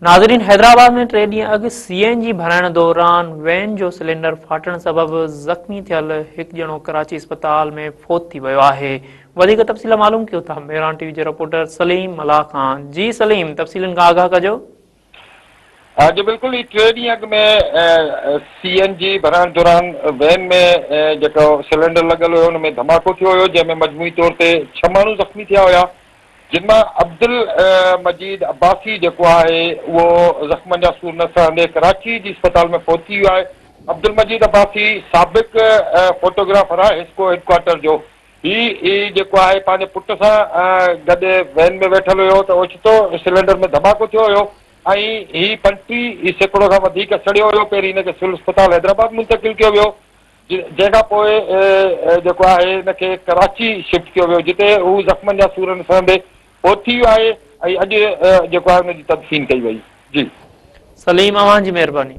नाज़रीन, हैदराबाद में 3 ॾींहं अॻु CNG भराइण दौरान वैन जो सिलेंडर फाटण सबबि ज़ख़्मी थियल हिकु ॼणो कराची अस्पताल में फ़ौत थी वियो आहे। वधीक तफ़सील मालूम कयो था मेहरान टीवी जे रिपोर्टर सलीम मलाह खान। जी सलीम, तफ़सीलनि खां आगाह कजो। जी बिल्कुलु, 3 ॾींहं अॻु में CNG भराइण दौरान वैन में जेको सिलेंडर लॻल हुयो हुन में धमाको थियो हुयो, जंहिंमें मजमूई तौर ते 6 माण्हू ज़ख़्मी थिया हुया, जिन मां अब्दुल मजीद अब्बासी जेको आहे उहो ज़ख़्मनि जा सूर न सहंदे कराची जी अस्पताल में फ़ौत थी वियो आहे। अब्दुल मजीद अब्बासी साबिक़ फोटोग्राफर आहे हिस्को हेडक्वार्टर जो। ही जेको आहे पंहिंजे पुट सां गॾु वैन में वेठल हुयो त ओचितो सिलेंडर में धमाको थियो हुयो ऐं ही 35 सैकड़ो खां वधीक सड़ियो हुयो। पहिरीं हिनखे सिविल अस्पताल हैदराबाद मुंतक़िल कयो वियो, जंहिंखां पोइ जेको आहे हिनखे कराची शिफ्ट कयो वियो, जिते हू ज़ख़्मनि जा सूर न सहंदे फ़ौत थी वियो आहे ऐं अॼु जेको आहे हुनजी तदफ़ीन कई वई। जी सलीम, अवां जी महिरबानी।